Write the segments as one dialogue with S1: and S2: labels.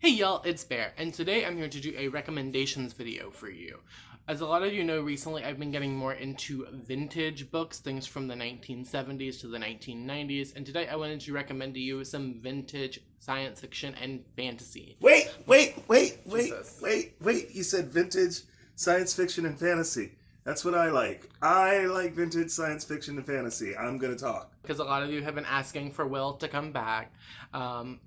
S1: Hey y'all, it's Bear, and today I'm here to do a recommendations video for you. As a lot of you know, recently I've been getting more into vintage books, things from the 1970s to the 1990s, and today I wanted to recommend to you some vintage science fiction and fantasy.
S2: Wait!
S1: Jesus.
S2: You said vintage science fiction and fantasy. That's what I like. I like vintage science fiction and fantasy. I'm going to talk.
S1: Because a lot of you have been asking for Will to come back,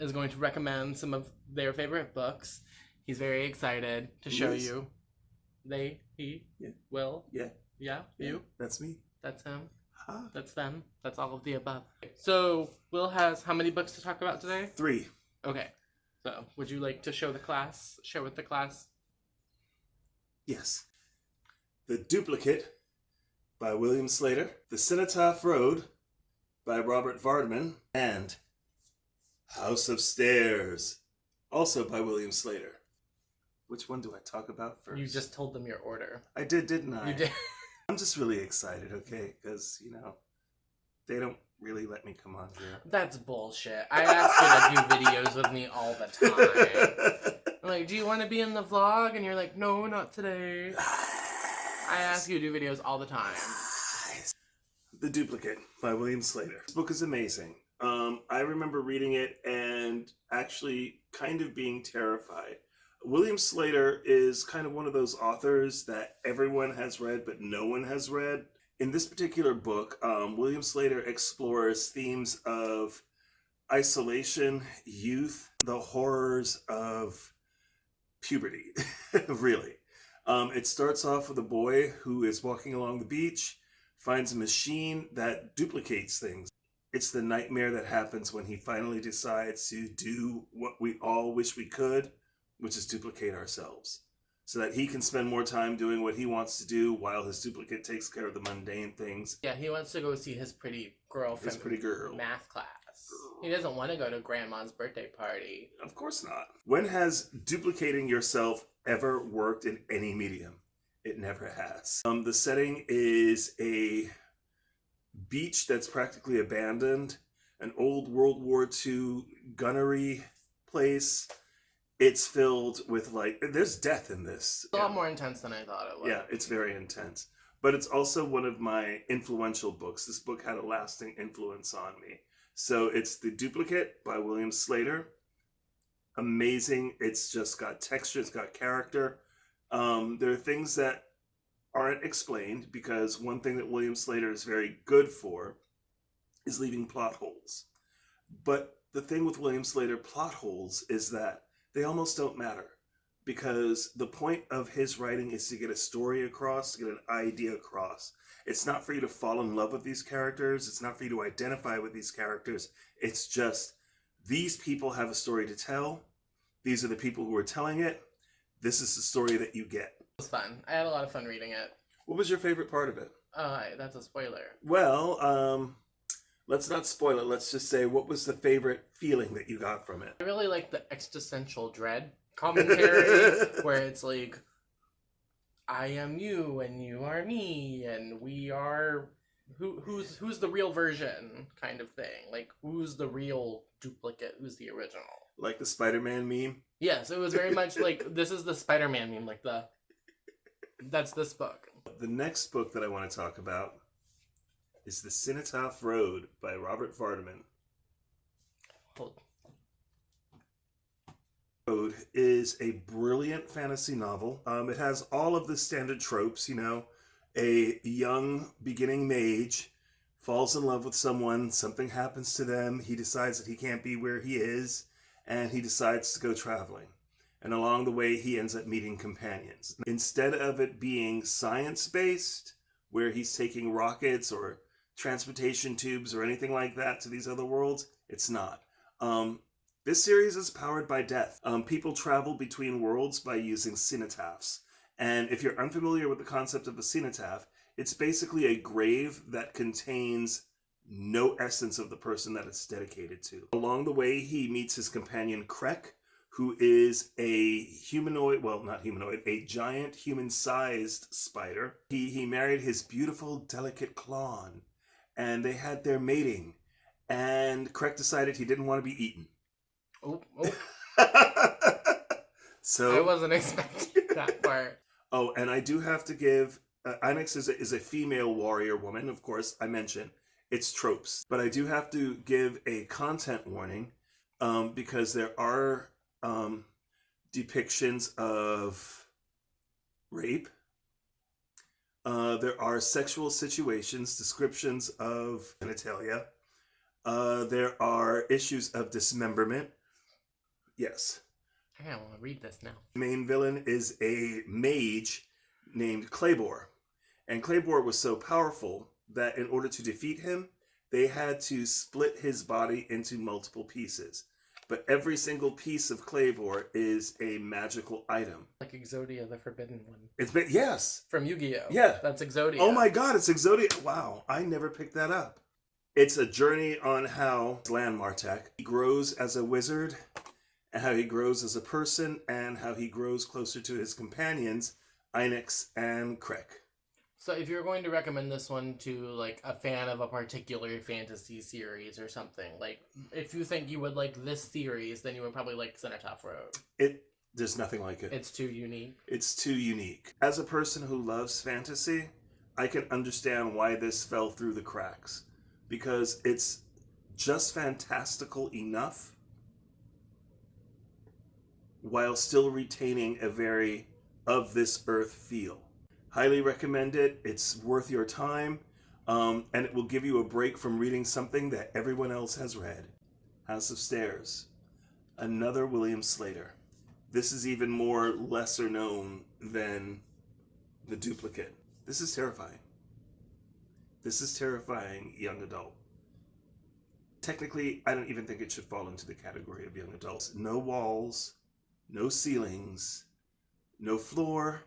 S1: is going to recommend some of their favorite books. He's very excited to show you. They, he,
S2: yeah.
S1: Will.
S2: Yeah.
S1: Yeah, you.
S2: That's me.
S1: That's him.
S2: Huh?
S1: That's them. That's all of the above. So, Will has how many books to talk about today?
S2: 3.
S1: Okay. So, would you like to share with the class?
S2: Yes. The Duplicate by William Slater. The Cenotaph Road by Robert Vardaman. And House of Stairs, also by William Slater. Which one do I talk about first?
S1: You just told them your order.
S2: I did, didn't I?
S1: You did.
S2: I'm just really excited, okay? Because, they don't really let me come on here.
S1: That's bullshit. I ask you to do videos with me all the time. I'm like, do you want to be in the vlog? And you're like, no, not today. I ask you to do videos all the time.
S2: The Duplicate by William Slater. This book is amazing. I remember reading it and actually kind of being terrified. William Slater is kind of one of those authors that everyone has read, but no one has read. In this particular book, William Slater explores themes of isolation, youth, the horrors of puberty, really. It starts off with a boy who is walking along the beach, finds a machine that duplicates things. It's the nightmare that happens when he finally decides to do what we all wish we could, which is duplicate ourselves, so that he can spend more time doing what he wants to do while his duplicate takes care of the mundane things.
S1: Yeah, he wants to go see his pretty girlfriend.
S2: His pretty girl.
S1: Math class. He doesn't want to go to grandma's birthday party.
S2: Of course not. When has duplicating yourself ever worked in any medium? It never has. The setting is a beach that's practically abandoned, an old World War II gunnery place. It's filled with, there's death in this.
S1: It's a lot more intense than I thought it was.
S2: Yeah, it's very intense. But it's also one of my influential books. This book had a lasting influence on me. So it's The Duplicate by William Slater. Amazing. It's just got texture, it's got character. There are things that aren't explained, because one thing that William Slater is very good for is leaving plot holes. But the thing with William Slater plot holes is that they almost don't matter, because the point of his writing is to get a story across, to get an idea across. It's not for you to fall in love with these characters. It's not for you to identify with these characters. It's just, these people have a story to tell. These are the people who are telling it. This is the story that you get.
S1: It was fun. I had a lot of fun reading it.
S2: What was your favorite part of it?
S1: That's a spoiler.
S2: Well, let's not spoil it. Let's just say, what was the favorite feeling that you got from it?
S1: I really like the existential dread commentary, where it's like, I am you and you are me and we are who's the real version kind of thing. Like, who's the real duplicate? Who's the original?
S2: Like the Spider-Man meme?
S1: Yes, it was very much like, this is the Spider-Man meme, that's this book.
S2: The next book that I want to talk about is The Cenotaph Road by Robert Vardaman. Road is a brilliant fantasy novel. It has all of the standard tropes, a young beginning mage falls in love with someone, something happens to them, he decides that he can't be where he is, and he decides to go traveling. And along the way, he ends up meeting companions. Instead of it being science-based, where he's taking rockets or transportation tubes or anything like that to these other worlds, it's not. This series is powered by death. People travel between worlds by using cenotaphs. And if you're unfamiliar with the concept of a cenotaph, it's basically a grave that contains no essence of the person that it's dedicated to. Along the way, he meets his companion Krek, who is a humanoid, well, not humanoid, a giant human-sized spider. He married his beautiful, delicate Clon, and they had their mating, and Krek decided he didn't want to be eaten.
S1: Oh.
S2: So
S1: I wasn't expecting that part.
S2: Oh, and I do have to give Onyx is a female warrior woman, of course. I mentioned it's tropes, but I do have to give a content warning because there are depictions of rape. There are sexual situations, descriptions of genitalia. There are issues of dismemberment. Yes.
S1: I kind of want to read this now.
S2: The main villain is a mage named Claybor. And Claybor was so powerful that in order to defeat him, they had to split his body into multiple pieces. But every single piece of Claybor is a magical item.
S1: Like Exodia, the Forbidden One.
S2: Yes.
S1: From Yu-Gi-Oh!
S2: Yeah.
S1: That's Exodia.
S2: Oh my god, it's Exodia. Wow, I never picked that up. It's a journey on how Lan Martek grows as a wizard, and how he grows as a person, and how he grows closer to his companions, Onyx and Krek.
S1: So if you're going to recommend this one to, like, a fan of a particular fantasy series or something, like, if you think you would like this series, then you would probably like Cenotaph Road.
S2: There's nothing like it.
S1: It's too unique.
S2: It's too unique. As a person who loves fantasy, I can understand why this fell through the cracks. Because it's just fantastical enough while still retaining a very of this earth feel. Highly recommend it. It's worth your time. And it will give you a break from reading something that everyone else has read. House of Stairs. Another William Slater. This is even more lesser known than The Duplicate. This is terrifying. This is terrifying young adult. Technically, I don't even think it should fall into the category of young adults. No walls, no ceilings, no floor.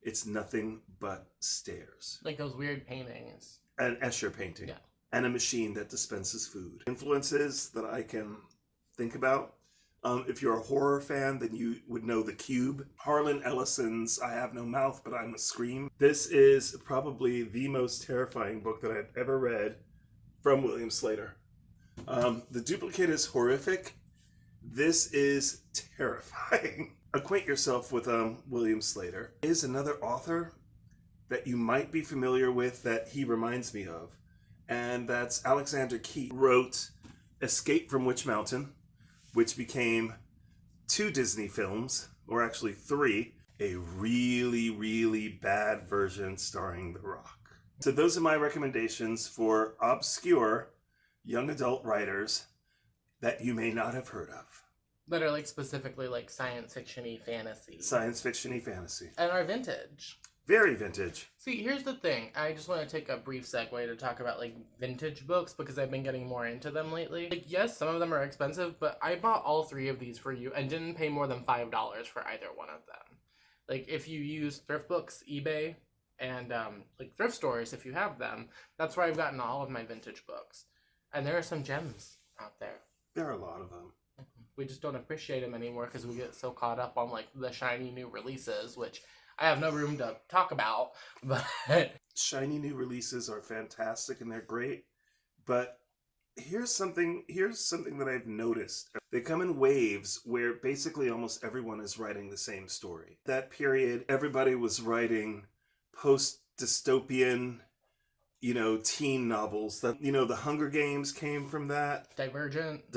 S2: It's nothing but stairs.
S1: Like those weird paintings.
S2: An Escher painting.
S1: Yeah.
S2: And a machine that dispenses food. Influences that I can think about. If you're a horror fan, then you would know The Cube. Harlan Ellison's I Have No Mouth, But I Must Scream. This is probably the most terrifying book that I've ever read from William Slater. The Duplicate is horrific. This is terrifying. Acquaint yourself with William Slater. Is another author that you might be familiar with that he reminds me of. And that's Alexander Keith. Wrote Escape from Witch Mountain, which became 2 Disney films, or actually 3, a really, really bad version starring The Rock. So those are my recommendations for obscure young adult writers that you may not have heard of.
S1: That are, like, specifically, like, science fiction-y fantasy.
S2: Science fiction-y fantasy.
S1: And are vintage.
S2: Very vintage.
S1: See, here's the thing. I just want to take a brief segue to talk about, like, vintage books, because I've been getting more into them lately. Like, yes, some of them are expensive, but I bought all 3 of these for you and didn't pay more than $5 for either one of them. Like, if you use thrift books, eBay, and, like, thrift stores, if you have them, that's where I've gotten all of my vintage books. And there are some gems out there.
S2: There are a lot of them.
S1: We just don't appreciate them anymore because we get so caught up on, like, the shiny new releases, which I have no room to talk about, but...
S2: Shiny new releases are fantastic and they're great, but here's something that I've noticed. They come in waves where basically almost everyone is writing the same story. That period, everybody was writing post-dystopian, teen novels. The Hunger Games came from that.
S1: Divergent,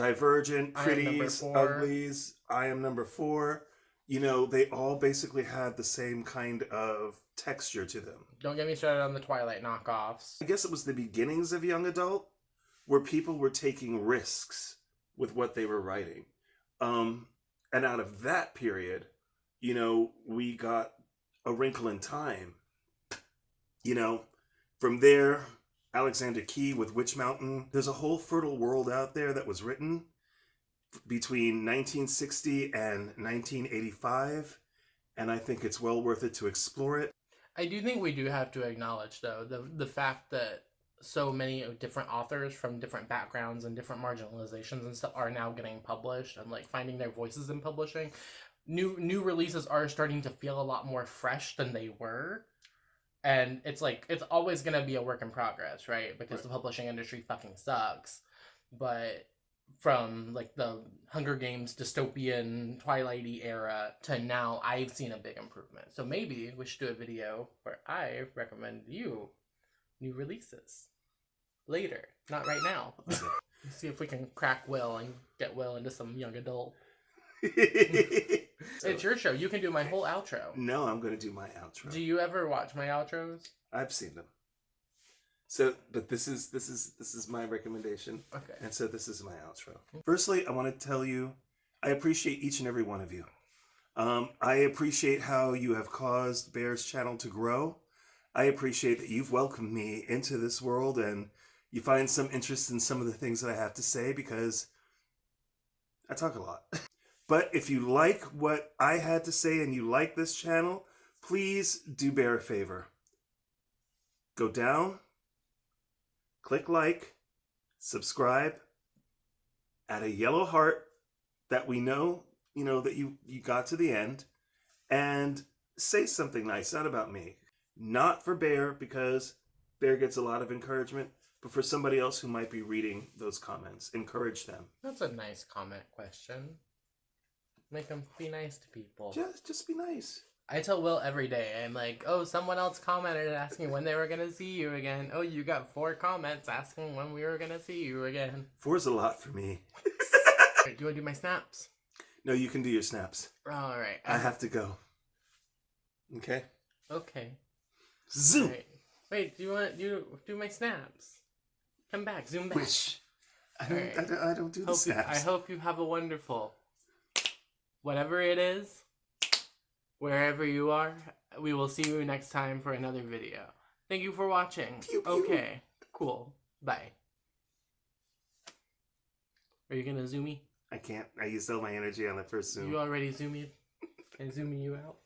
S2: Pretties, Uglies, I Am Number 4. They all basically had the same kind of texture to them.
S1: Don't get me started on the Twilight knockoffs.
S2: I guess it was the beginnings of young adult where people were taking risks with what they were writing. And out of that period, we got A Wrinkle in Time. From there, Alexander Key with Witch Mountain. There's a whole fertile world out there that was written between 1960 and 1985, and I think it's well worth it to explore it.
S1: I do think we do have to acknowledge, though, the fact that so many different authors from different backgrounds and different marginalizations and stuff are now getting published and, like, finding their voices in publishing. New releases are starting to feel a lot more fresh than they were. And it's like, it's always going to be a work in progress, right? Because the publishing industry fucking sucks. But from like the Hunger Games dystopian Twilight-y era to now, I've seen a big improvement. So maybe we should do a video where I recommend you new releases later, not right now. See if we can crack Will and get Will into some young adult. It's your show. You can do my whole outro.
S2: No, I'm going to do my outro.
S1: Do you ever watch my outros?
S2: I've seen them. So, but this is my recommendation.
S1: Okay.
S2: And so this is my outro. Firstly, I want to tell you, I appreciate each and every one of you. I appreciate how you have caused Bear's channel to grow. I appreciate that you've welcomed me into this world and you find some interest in some of the things that I have to say because I talk a lot. But if you like what I had to say and you like this channel, please do Bear a favor. Go down, click like, subscribe, add a yellow heart that we know, that you got to the end, and say something nice, not about me. Not for Bear, because Bear gets a lot of encouragement, but for somebody else who might be reading those comments. Encourage them.
S1: That's a nice comment question. Make them be nice to people.
S2: Just be nice.
S1: I tell Will every day, I'm like, oh, someone else commented asking when they were going to see you again. Oh, you got 4 comments asking when we were going to see you again.
S2: 4's a lot for me.
S1: Wait, do I do my snaps?
S2: No, you can do your snaps.
S1: All right.
S2: I have to go. Okay?
S1: Okay.
S2: Zoom!
S1: Right. Wait, do you want to do my snaps? Come back, zoom back.
S2: Wish. I don't do the snaps.
S1: I hope you have a wonderful, whatever it is, wherever you are. We will see you next time for another video. Thank you for watching.
S2: Pew, pew.
S1: Okay, cool. Bye. Are you gonna zoom me?
S2: I can't. I used all my energy on the first zoom.
S1: You already zoomed me. I zooming you out.